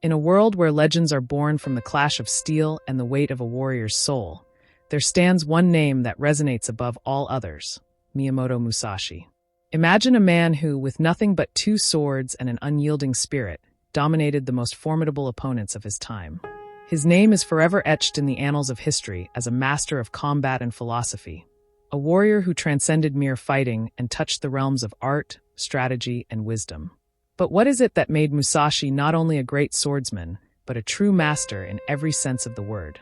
In a world where legends are born from the clash of steel and the weight of a warrior's soul, there stands one name that resonates above all others: Miyamoto Musashi. Imagine a man who, with nothing but 2 swords and an unyielding spirit, dominated the most formidable opponents of his time. His name is forever etched in the annals of history as a master of combat and philosophy, a warrior who transcended mere fighting and touched the realms of art, strategy, and wisdom. But what is it that made Musashi not only a great swordsman, but a true master in every sense of the word?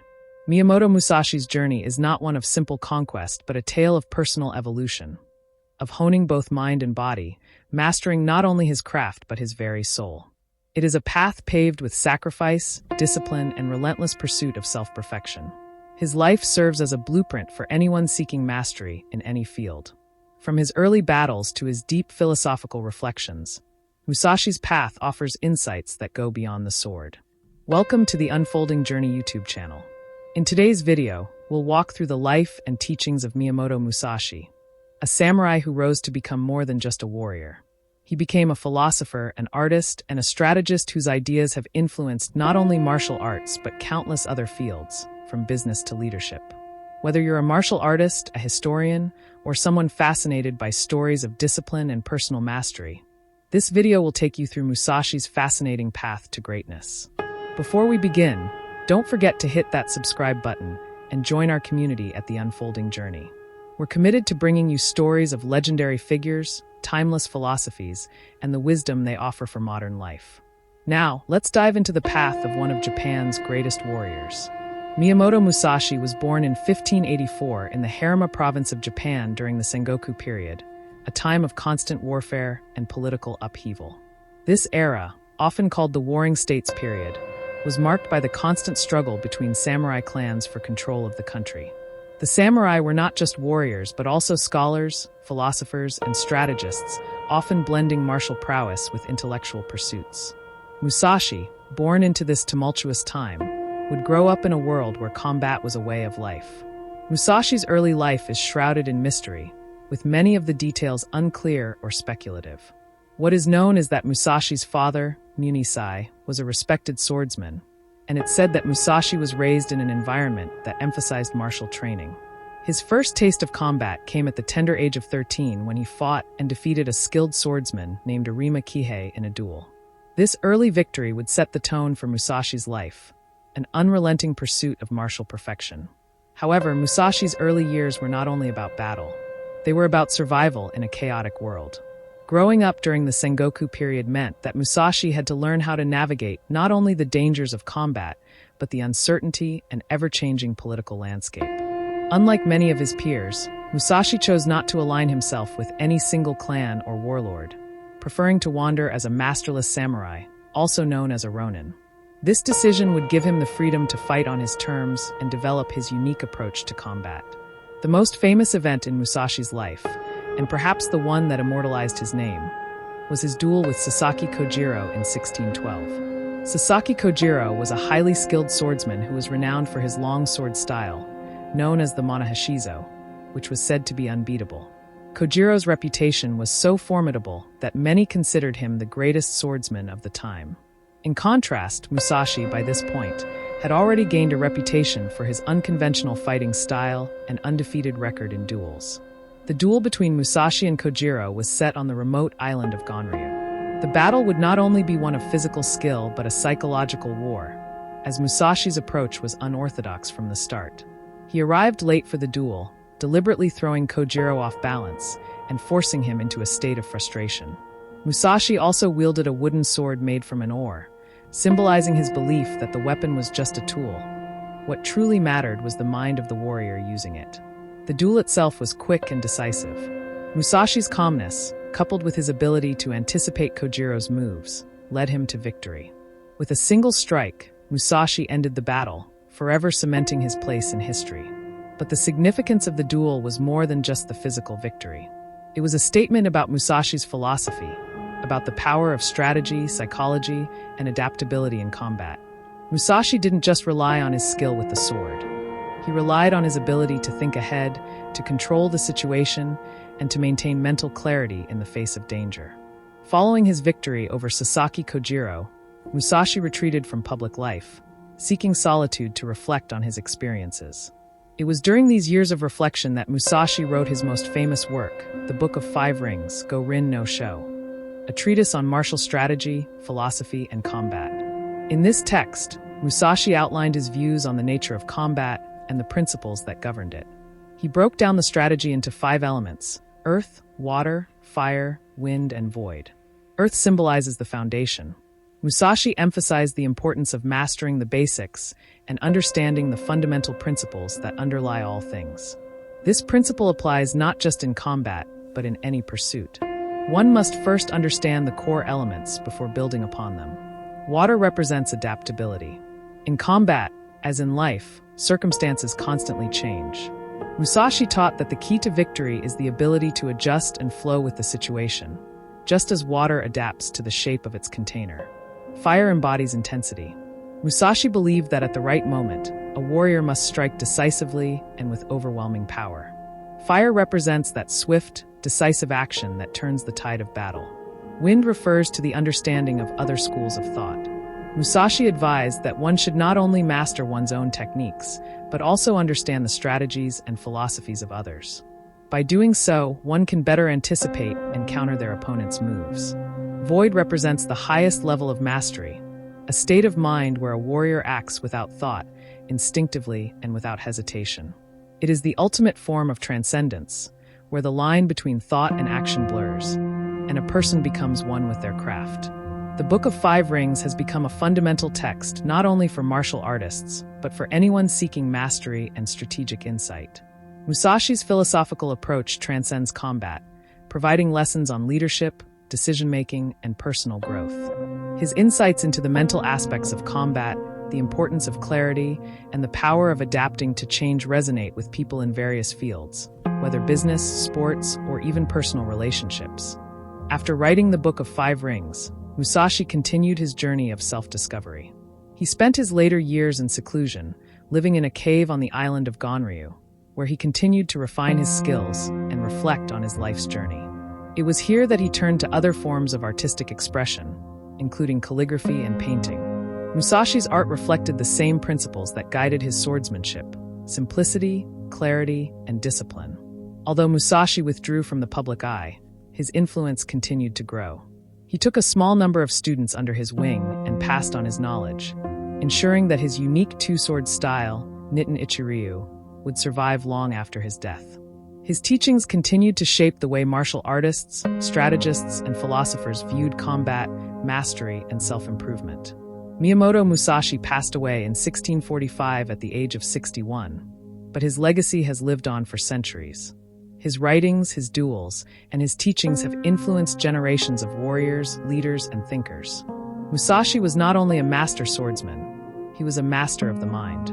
Miyamoto Musashi's journey is not one of simple conquest, but a tale of personal evolution, of honing both mind and body, mastering not only his craft but his very soul. It is a path paved with sacrifice, discipline, and relentless pursuit of self-perfection. His life serves as a blueprint for anyone seeking mastery in any field. From his early battles to his deep philosophical reflections, Musashi's path offers insights that go beyond the sword. Welcome to the Unfolding Journey YouTube channel. In today's video, we'll walk through the life and teachings of Miyamoto Musashi, a samurai who rose to become more than just a warrior. He became a philosopher, an artist, and a strategist whose ideas have influenced not only martial arts but countless other fields, from business to leadership. Whether you're a martial artist, a historian, or someone fascinated by stories of discipline and personal mastery, this video will take you through Musashi's fascinating path to greatness. Before we begin, don't forget to hit that subscribe button and join our community at the Unfolding Journey. We're committed to bringing you stories of legendary figures, timeless philosophies, and the wisdom they offer for modern life. Now, let's dive into the path of one of Japan's greatest warriors. Miyamoto Musashi was born in 1584 in the Harima province of Japan during the Sengoku period, a time of constant warfare and political upheaval. This era, often called the Warring States period, was marked by the constant struggle between samurai clans for control of the country. The samurai were not just warriors, but also scholars, philosophers, and strategists, often blending martial prowess with intellectual pursuits. Musashi, born into this tumultuous time, would grow up in a world where combat was a way of life. Musashi's early life is shrouded in mystery, with many of the details unclear or speculative. What is known is that Musashi's father, Munisai, was a respected swordsman, and it's said that Musashi was raised in an environment that emphasized martial training. His first taste of combat came at the tender age of 13 when he fought and defeated a skilled swordsman named Arima Kihei in a duel. This early victory would set the tone for Musashi's life, an unrelenting pursuit of martial perfection. However, Musashi's early years were not only about battle. They were about survival in a chaotic world. Growing up during the Sengoku period meant that Musashi had to learn how to navigate not only the dangers of combat, but the uncertainty and ever-changing political landscape. Unlike many of his peers, Musashi chose not to align himself with any single clan or warlord, preferring to wander as a masterless samurai, also known as a ronin. This decision would give him the freedom to fight on his terms and develop his unique approach to combat. The most famous event in Musashi's life, and perhaps the one that immortalized his name, was his duel with Sasaki Kojiro in 1612. Sasaki Kojiro was a highly skilled swordsman who was renowned for his long sword style, known as the Monahashizo, which was said to be unbeatable. Kojiro's reputation was so formidable that many considered him the greatest swordsman of the time. In contrast, Musashi, by this point, had already gained a reputation for his unconventional fighting style and undefeated record in duels. The duel between Musashi and Kojiro was set on the remote island of Ganryu. The battle would not only be one of physical skill but a psychological war, as Musashi's approach was unorthodox from the start. He arrived late for the duel, deliberately throwing Kojiro off balance and forcing him into a state of frustration. Musashi also wielded a wooden sword made from an oar, symbolizing his belief that the weapon was just a tool. What truly mattered was the mind of the warrior using it. The duel itself was quick and decisive. Musashi's calmness, coupled with his ability to anticipate Kojiro's moves, led him to victory. With a single strike, Musashi ended the battle, forever cementing his place in history. But the significance of the duel was more than just the physical victory. It was a statement about Musashi's philosophy, about the power of strategy, psychology, and adaptability in combat. Musashi didn't just rely on his skill with the sword. He relied on his ability to think ahead, to control the situation, and to maintain mental clarity in the face of danger. Following his victory over Sasaki Kojiro, Musashi retreated from public life, seeking solitude to reflect on his experiences. It was during these years of reflection that Musashi wrote his most famous work, the Book of Five Rings, Go-Rin no Sho, a treatise on martial strategy, philosophy, and combat. In this text, Musashi outlined his views on the nature of combat and the principles that governed it. He broke down the strategy into 5 elements: earth, water, fire, wind, and void. Earth symbolizes the foundation. Musashi emphasized the importance of mastering the basics and understanding the fundamental principles that underlie all things. This principle applies not just in combat, but in any pursuit. One must first understand the core elements before building upon them. Water represents adaptability. In combat, as in life, circumstances constantly change. Musashi taught that the key to victory is the ability to adjust and flow with the situation, just as water adapts to the shape of its container. Fire embodies intensity. Musashi believed that at the right moment, a warrior must strike decisively and with overwhelming power. Fire represents that swift, decisive action that turns the tide of battle. Wind refers to the understanding of other schools of thought. Musashi advised that one should not only master one's own techniques, but also understand the strategies and philosophies of others. By doing so, one can better anticipate and counter their opponent's moves. Void represents the highest level of mastery, a state of mind where a warrior acts without thought, instinctively and without hesitation. It is the ultimate form of transcendence, where the line between thought and action blurs, and a person becomes one with their craft. The Book of Five Rings has become a fundamental text not only for martial artists, but for anyone seeking mastery and strategic insight. Musashi's philosophical approach transcends combat, providing lessons on leadership, decision-making, and personal growth. His insights into the mental aspects of combat, the importance of clarity, and the power of adapting to change resonate with people in various fields, whether business, sports, or even personal relationships. After writing the Book of Five Rings, Musashi continued his journey of self-discovery. He spent his later years in seclusion, living in a cave on the island of Gonryu, where he continued to refine his skills and reflect on his life's journey. It was here that he turned to other forms of artistic expression, including calligraphy and painting. Musashi's art reflected the same principles that guided his swordsmanship: simplicity, clarity, and discipline. Although Musashi withdrew from the public eye, his influence continued to grow. He took a small number of students under his wing and passed on his knowledge, ensuring that his unique two-sword style, Niten Ichi-ryu, would survive long after his death. His teachings continued to shape the way martial artists, strategists, and philosophers viewed combat, mastery, and self-improvement. Miyamoto Musashi passed away in 1645 at the age of 61, but his legacy has lived on for centuries. His writings, his duels, and his teachings have influenced generations of warriors, leaders, and thinkers. Musashi was not only a master swordsman, he was a master of the mind.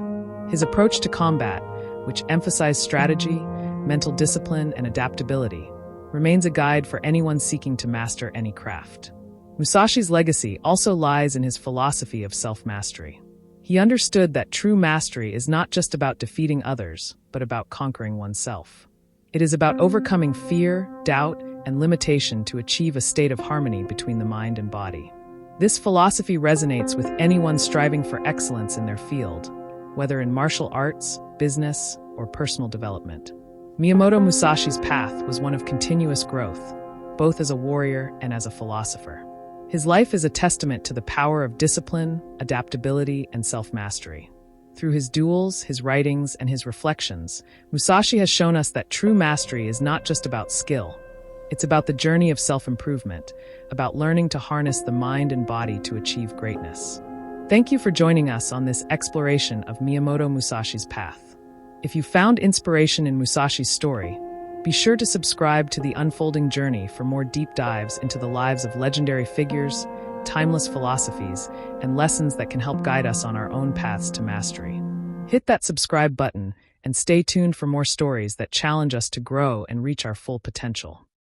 His approach to combat, which emphasized strategy, mental discipline, and adaptability, remains a guide for anyone seeking to master any craft. Musashi's legacy also lies in his philosophy of self-mastery. He understood that true mastery is not just about defeating others, but about conquering oneself. It is about overcoming fear, doubt, and limitation to achieve a state of harmony between the mind and body. This philosophy resonates with anyone striving for excellence in their field, whether in martial arts, business, or personal development. Miyamoto Musashi's path was one of continuous growth, both as a warrior and as a philosopher. His life is a testament to the power of discipline, adaptability, and self-mastery. Through his duels, his writings, and his reflections, Musashi has shown us that true mastery is not just about skill. It's about the journey of self-improvement, about learning to harness the mind and body to achieve greatness. Thank you for joining us on this exploration of Miyamoto Musashi's path. If you found inspiration in Musashi's story, be sure to subscribe to The Unfolding Journey for more deep dives into the lives of legendary figures, timeless philosophies, and lessons that can help guide us on our own paths to mastery. Hit that subscribe button and stay tuned for more stories that challenge us to grow and reach our full potential.